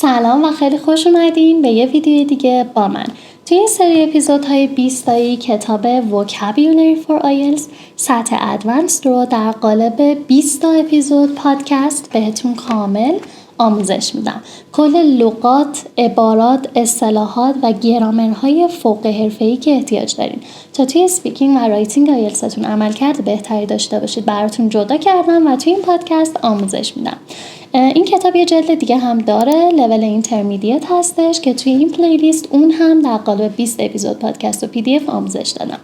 سلام و خیلی خوش اومدین به یه ویدیو دیگه با من. توی این سری اپیزودهای 20 تایی کتاب Vocabulary for IELTS سطح Advanced رو در قالب 20 تا اپیزود پادکست بهتون کامل آموزش میدم. کل لغات، عبارات، اصطلاحات و گرامرهای فوق حرفه‌ای که احتیاج دارین تا توی اسپیکینگ و رایتینگ آیلتستون عملکرد بهتری داشته باشید براتون جدا کردم و توی این پادکست آموزش میدم. این کتاب یه جلد دیگه هم داره، لول اینترمدییت هستش که توی این پلیلیست اون هم در قالب 20 اپیزود پادکست و PDF آموزش دادم.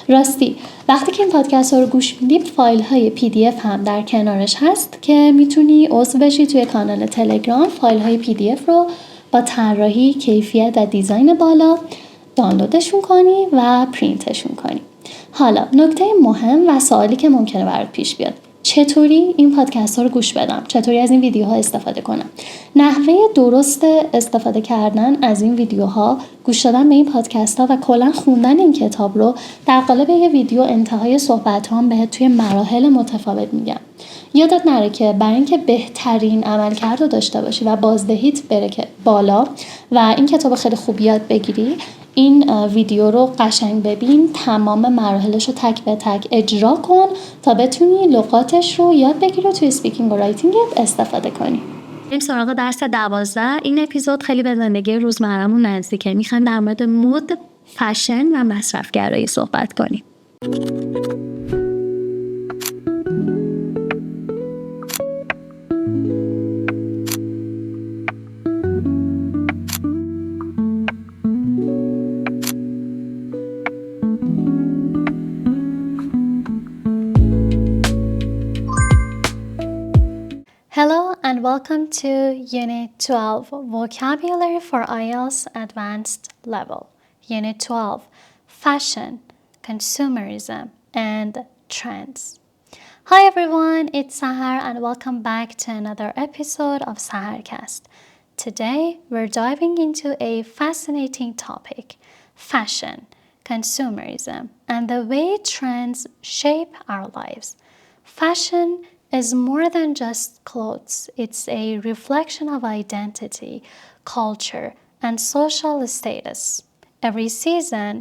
راستی وقتی که این پادکست رو گوش میدی فایل های PDF هم در کنارش هست که میتونی عضو بشی توی کانال تلگرام. فایل های PDF رو با طراحی، کیفیت و دیزاین بالا دانلودشون کنی و پرینتشون کنی. حالا نکته مهم و سوالی که ممکنه برات پیش بیاد: چطوری این پادکست ها رو گوش بدم؟ چطوری از این ویدیوها استفاده کنم؟ نحوه درست استفاده کردن از این ویدیوها، گوش دادن به این پادکست ها و کلا خوندن این کتاب رو در قالب یه ویدیو انتهای صحبت هام بهت توی مراحل متفاوت میگم. یادت نره که برای اینکه بهترین عملکرد رو داشته باشی و بازدهیت بره که بالا و این کتاب خیلی خوب یاد بگیری، این ویدیو رو قشنگ ببین، تمام مراحلش رو تک به تک اجرا کن تا بتونی لغاتش رو یاد بگیری و توی اسپیکینگ و رایتینگت استفاده کنی. این سراغ درس 12. این اپیزود خیلی به زندگی روزمرمون نزدیکه. میخوایم در مورد مد، فشن و مصرفگرایی صحبت کنیم. Hello and welcome to Unit 12, Vocabulary for IELTS Advanced Level. Unit 12, Fashion, Consumerism, and Trends. Hi everyone, it's Sahar and welcome back to another episode of Saharcast. Today we're diving into a fascinating topic: fashion, consumerism, and the way trends shape our lives. Fashion is more than just clothes. It's a reflection of identity, culture, and social status. Every season,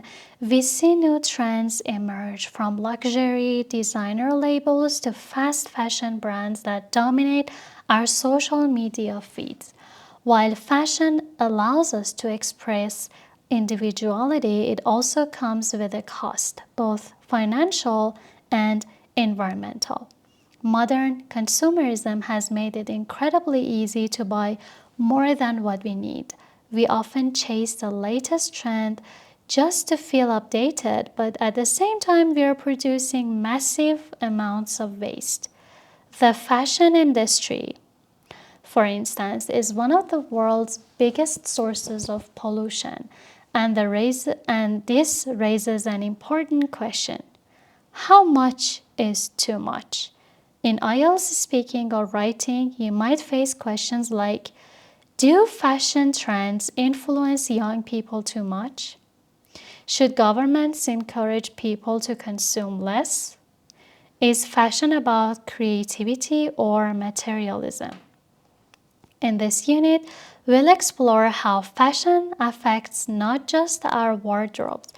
we see new trends emerge, from luxury designer labels to fast fashion brands that dominate our social media feeds. While fashion allows us to express individuality, it also comes with a cost, both financial and environmental. Modern consumerism has made it incredibly easy to buy more than what we need. We often chase the latest trend just to feel updated, but at the same time, we are producing massive amounts of waste. The fashion industry, for instance, is one of the world's biggest sources of pollution, and this raises an important question: how much is too much? In IELTS speaking or writing, you might face questions like: do fashion trends influence young people too much? Should governments encourage people to consume less? Is fashion about creativity or materialism? In this unit, we'll explore how fashion affects not just our wardrobes,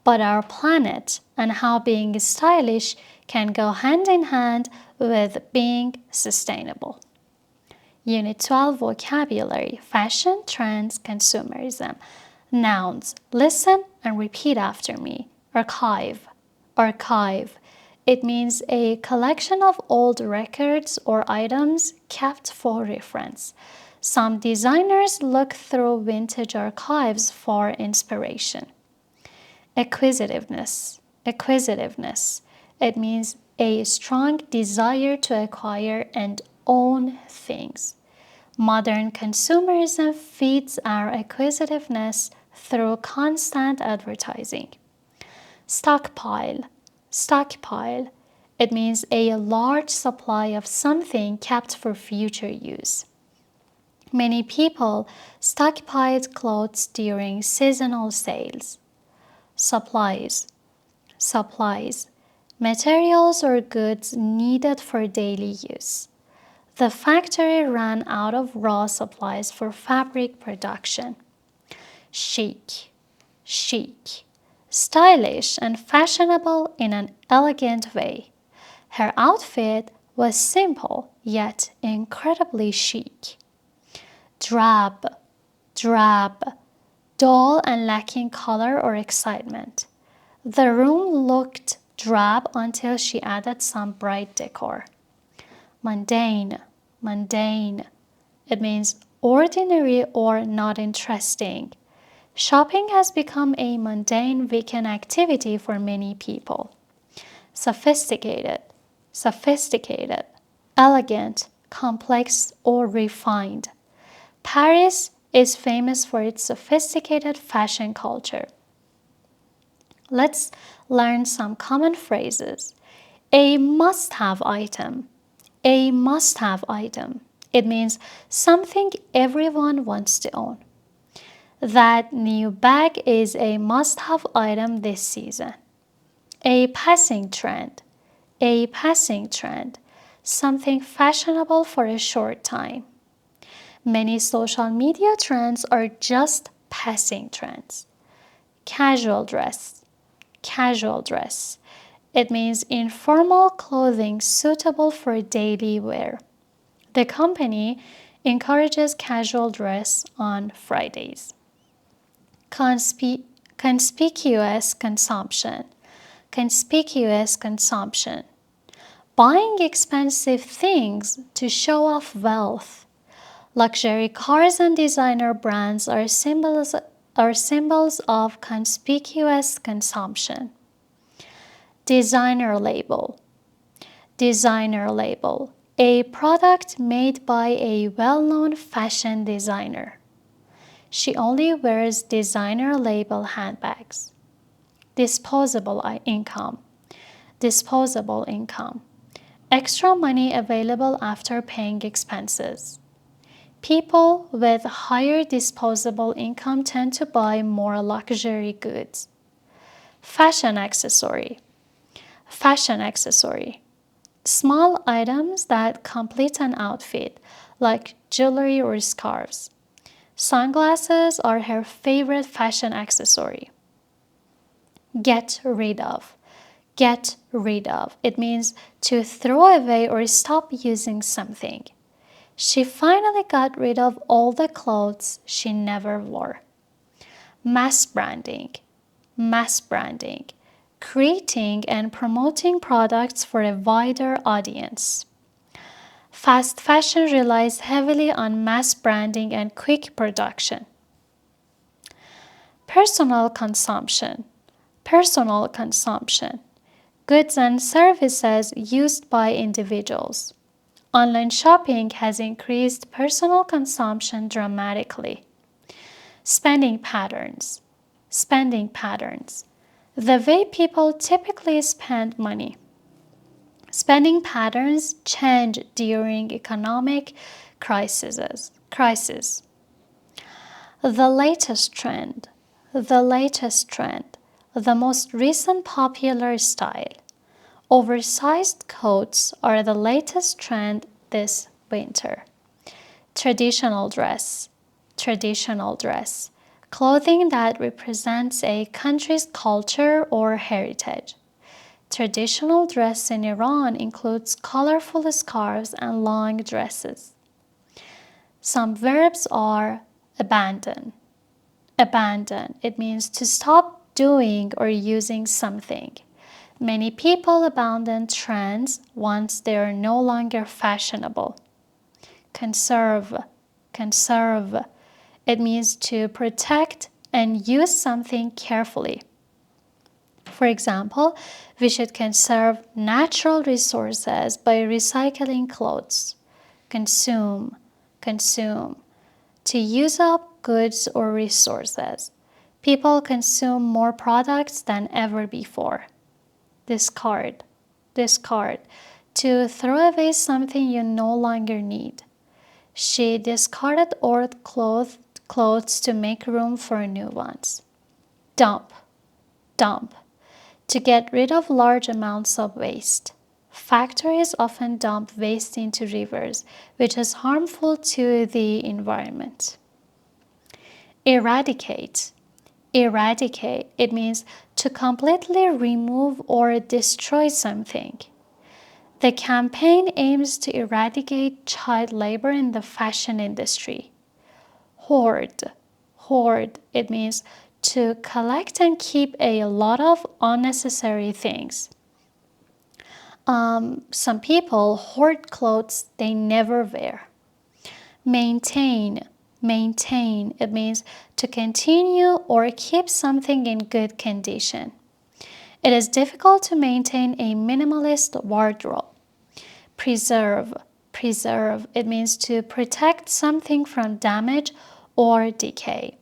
but our planet, and how being stylish can go hand in hand with being sustainable. Unit 12, Vocabulary, Fashion, Trends, Consumerism. Nouns. Listen and repeat after me. Archive. Archive. It means a collection of old records or items kept for reference. Some designers look through vintage archives for inspiration. Acquisitiveness. Acquisitiveness. It means a strong desire to acquire and own things. Modern consumerism feeds our acquisitiveness through constant advertising. Stockpile. Stockpile. It means a large supply of something kept for future use. Many people stockpiled clothes during seasonal sales. Supplies. Supplies. Materials or goods needed for daily use. The factory ran out of raw supplies for fabric production. Chic, chic, stylish and fashionable in an elegant way. Her outfit was simple yet incredibly chic. Drab, drab, dull and lacking color or excitement. The room looked drab until she added some bright decor. Mundane, mundane. It means ordinary or not interesting. Shopping has become a mundane weekend activity for many people. Sophisticated, sophisticated, elegant, complex, or refined. Paris is famous for its sophisticated fashion culture. Let's learn some common phrases. A must-have item. A must-have item. It means something everyone wants to own. That new bag is a must-have item this season. A passing trend. A passing trend. Something fashionable for a short time. Many social media trends are just passing trends. Casual dress. Casual dress. It means informal clothing suitable for daily wear. The company encourages casual dress on Fridays. Conspicuous consumption. Conspicuous consumption. Buying expensive things to show off wealth. Luxury cars and designer brands are symbols of conspicuous consumption. Designer label. Designer label. A product made by a well-known fashion designer. She only wears designer label handbags. Disposable income. Disposable income. Extra money available after paying expenses. People with higher disposable income tend to buy more luxury goods. Fashion accessory. Fashion accessory. Small items that complete an outfit, like jewelry or scarves. Sunglasses are her favorite fashion accessory. Get rid of. Get rid of. It means to throw away or stop using something. She finally got rid of all the clothes she never wore. Mass branding. Mass branding. Creating and promoting products for a wider audience. Fast fashion relies heavily on mass branding and quick production. Personal consumption. Personal consumption. Goods and services used by individuals. Online shopping has increased personal consumption dramatically. Spending patterns. Spending patterns. The way people typically spend money. Spending patterns change during economic crises. The latest trend. The latest trend. The most recent popular style. Oversized coats are the latest trend this winter. Traditional dress. Traditional dress. Clothing that represents a country's culture or heritage. Traditional dress in Iran includes colorful scarves and long dresses. Some verbs are abandon. Abandon. It means to stop doing or using something. Many people abandon trends once they are no longer fashionable. Conserve. Conserve. It means to protect and use something carefully. For example, we should conserve natural resources by recycling clothes. Consume. Consume. To use up goods or resources. People consume more products than ever before. Discard. Discard. To throw away something you no longer need. She discarded old clothes to make room for new ones. Dump. Dump. To get rid of large amounts of waste. factories often dump waste into rivers, which is harmful to the environment. Eradicate. Eradicate, it means to completely remove or destroy something. The campaign aims to eradicate child labor in the fashion industry. Hoard. Hoard, it means to collect and keep a lot of unnecessary things. Some people hoard clothes they never wear. Maintain. Maintain, it means to continue or keep something in good condition. It is difficult to maintain a minimalist wardrobe. Preserve. Preserve, it means to protect something from damage or decay.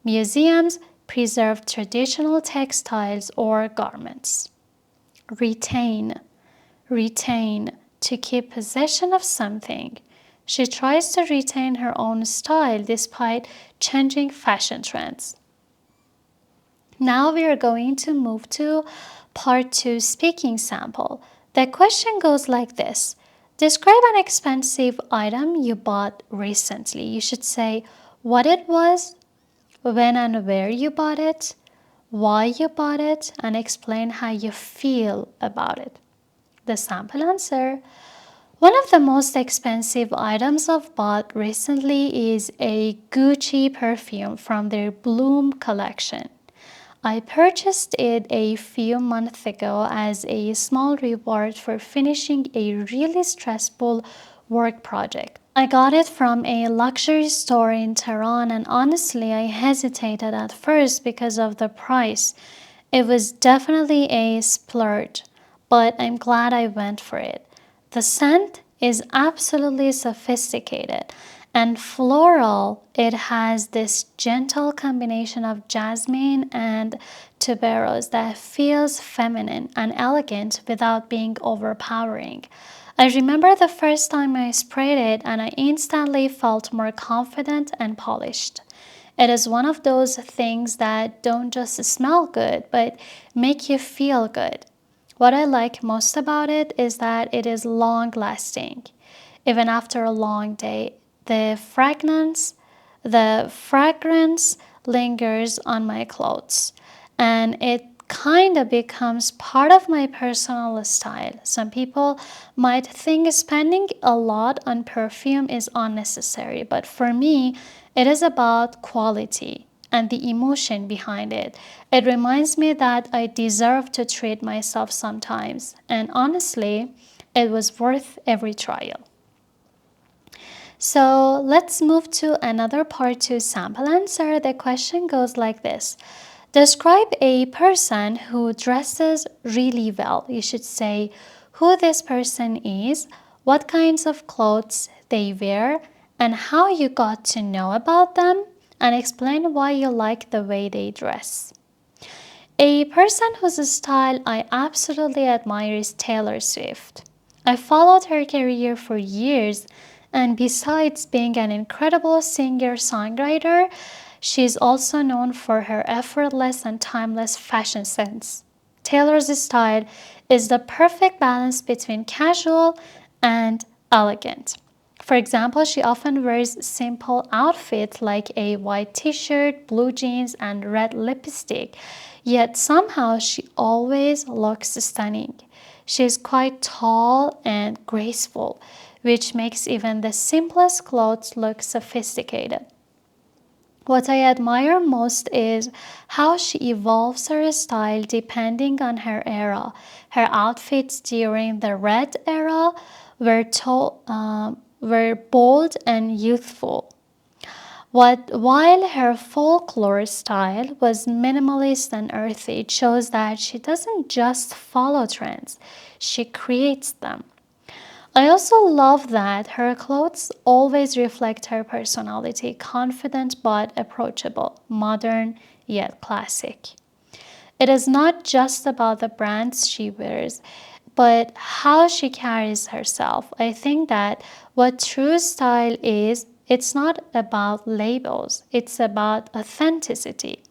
Museums preserve traditional textiles or garments. Retain. Retain, to keep possession of something. She tries to retain her own style despite changing fashion trends. Now we are going to move to part 2 speaking sample. The question goes like this. Describe an expensive item you bought recently. You should say what it was, when and where you bought it, why you bought it, and explain how you feel about it. The sample answer. One of the most expensive items I've bought recently is a Gucci perfume from their Bloom collection. I purchased it a few months ago as a small reward for finishing a really stressful work project. I got it from a luxury store in Tehran, and honestly I hesitated at first because of the price. It was definitely a splurge, but I'm glad I went for it. The scent is absolutely sophisticated and floral. It has this gentle combination of jasmine and tuberose that feels feminine and elegant without being overpowering. I remember the first time I sprayed it and I instantly felt more confident and polished. It is one of those things that don't just smell good but make you feel good. What I like most about it is that it is long-lasting. Even after a long day, the fragrance lingers on my clothes, and it kind of becomes part of my personal style. Some people might think spending a lot on perfume is unnecessary, but for me, it is about quality and the emotion behind it. It reminds me that I deserve to treat myself sometimes, and honestly, it was worth every trial. So let's move to another part 2 sample answer. The question goes like this. Describe a person who dresses really well. You should say who this person is, what kinds of clothes they wear, and how you got to know about them, and explain why you like the way they dress. A person whose style I absolutely admire is Taylor Swift. I followed her career for years, and besides being an incredible singer-songwriter, she is also known for her effortless and timeless fashion sense. Taylor's style is the perfect balance between casual and elegant. For example, she often wears simple outfits like a white t-shirt, blue jeans, and red lipstick, yet somehow she always looks stunning. She is quite tall and graceful, which makes even the simplest clothes look sophisticated. What I admire most is how she evolves her style depending on her era. Her outfits during the Red era were bold and youthful, while her folklore style was minimalist and earthy. It shows that she doesn't just follow trends, she creates them. I also love that her clothes always reflect her personality, confident but approachable, modern yet classic. It is not just about the brands she wears, but how she carries herself. I think that what true style is, it's not about labels, it's about authenticity.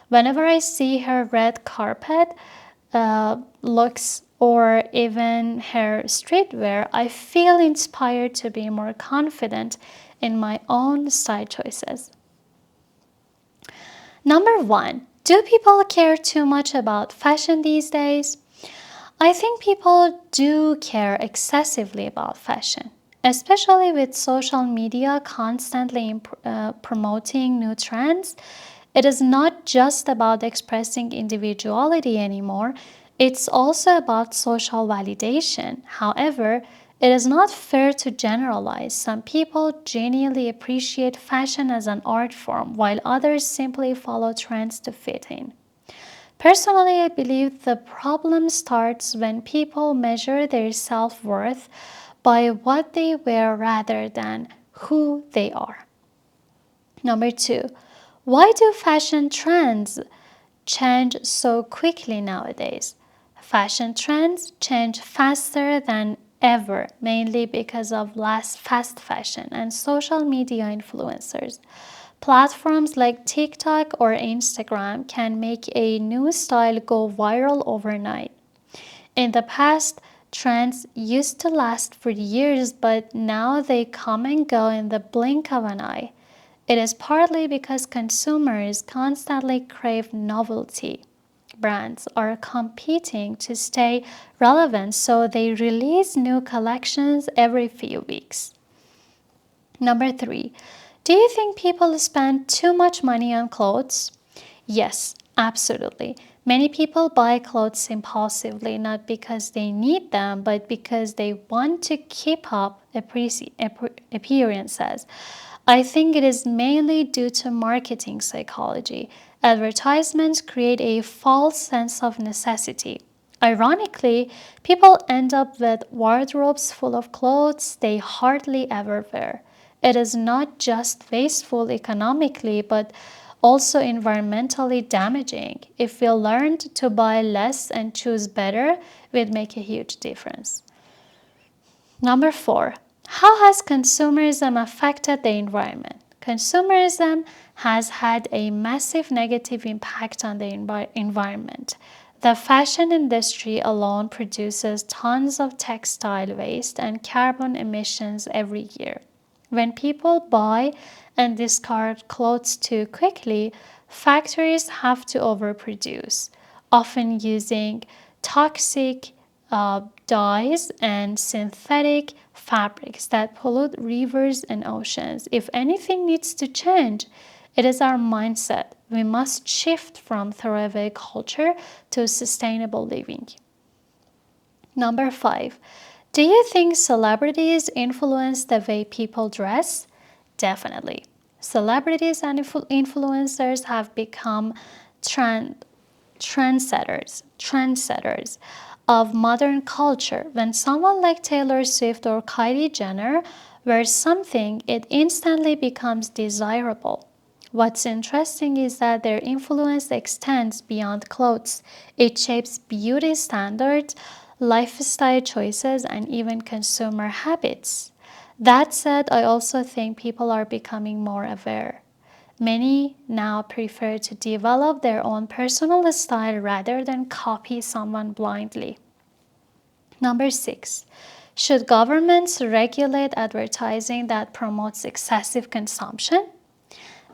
Whenever I see her red carpet, looks or even her streetwear, I feel inspired to be more confident in my own style choices. Number 1, do people care too much about fashion these days? I think people do care excessively about fashion, especially with social media constantly promoting new trends. It is not just about expressing individuality anymore, it's also about social validation. However, it is not fair to generalize. Some people genuinely appreciate fashion as an art form, while others simply follow trends to fit in. Personally, I believe the problem starts when people measure their self-worth by what they wear rather than who they are. Number 2, why do fashion trends change so quickly nowadays? Fashion trends change faster than ever, mainly because of fast fashion and social media influencers. Platforms like TikTok or Instagram can make a new style go viral overnight. In the past, trends used to last for years, but now they come and go in the blink of an eye. It is partly because consumers constantly crave novelty. Brands are competing to stay relevant, so they release new collections every few weeks. Number 3, do you think people spend too much money on clothes? Yes, absolutely. Many people buy clothes impulsively, not because they need them, but because they want to keep up appearances. I think it is mainly due to marketing psychology. Advertisements create a false sense of necessity. Ironically, people end up with wardrobes full of clothes they hardly ever wear. It is not just wasteful economically, but also environmentally damaging. If we learned to buy less and choose better, it would make a huge difference. Number 4, how has consumerism affected the environment? Consumerism has had a massive negative impact on the environment. The fashion industry alone produces tons of textile waste and carbon emissions every year. When people buy and discard clothes too quickly, factories have to overproduce, often using toxic dyes and synthetic fabrics that pollute rivers and oceans. If anything needs to change, it is our mindset. We must shift from throwaway culture to sustainable living. Number 5, do you think celebrities influence the way people dress? Definitely. Celebrities and influencers have become trendsetters of modern culture. When someone like Taylor Swift or Kylie Jenner wears something, it instantly becomes desirable. What's interesting is that their influence extends beyond clothes. It shapes beauty standards, lifestyle choices, and even consumer habits. That said, I also think people are becoming more aware. Many now prefer to develop their own personal style rather than copy someone blindly. Number 6, should governments regulate advertising that promotes excessive consumption?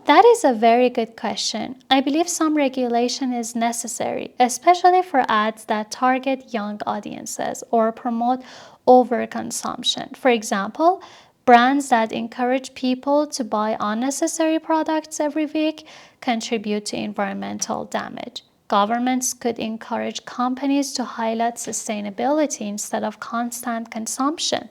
That is a very good question. I believe some regulation is necessary, especially for ads that target young audiences or promote overconsumption. For example, brands that encourage people to buy unnecessary products every week contribute to environmental damage. Governments could encourage companies to highlight sustainability instead of constant consumption.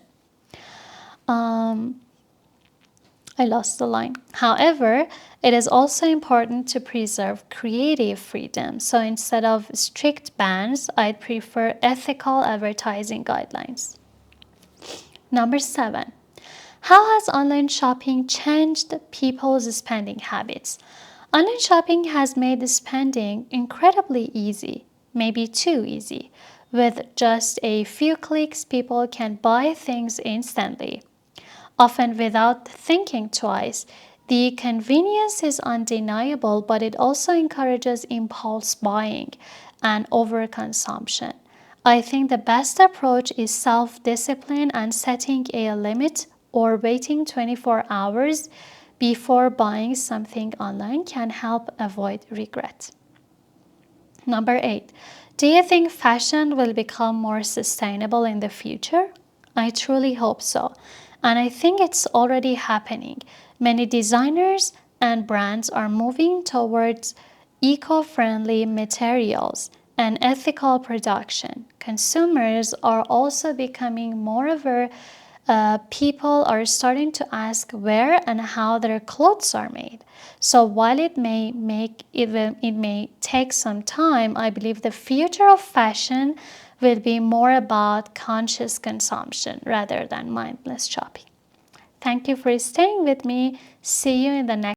I lost the line. However, it is also important to preserve creative freedom. So instead of strict bans, I'd prefer ethical advertising guidelines. Number 7, how has online shopping changed people's spending habits? Online shopping has made spending incredibly easy, maybe too easy. With just a few clicks, people can buy things instantly, often without thinking twice. The convenience is undeniable, but it also encourages impulse buying. and overconsumption. I think the best approach is self-discipline, and setting a limit or waiting 24 hours before buying something online can help avoid regret. Number 8. Do you think fashion will become more sustainable in the future? I truly hope so. And I think it's already happening. Many designers and brands are moving towards eco-friendly materials and ethical production. Consumers are also becoming more aware. People are starting to ask where and how their clothes are made. So while it may take some time, I believe the future of fashion will be more about conscious consumption rather than mindless shopping. Thank you for staying with me. See you in the next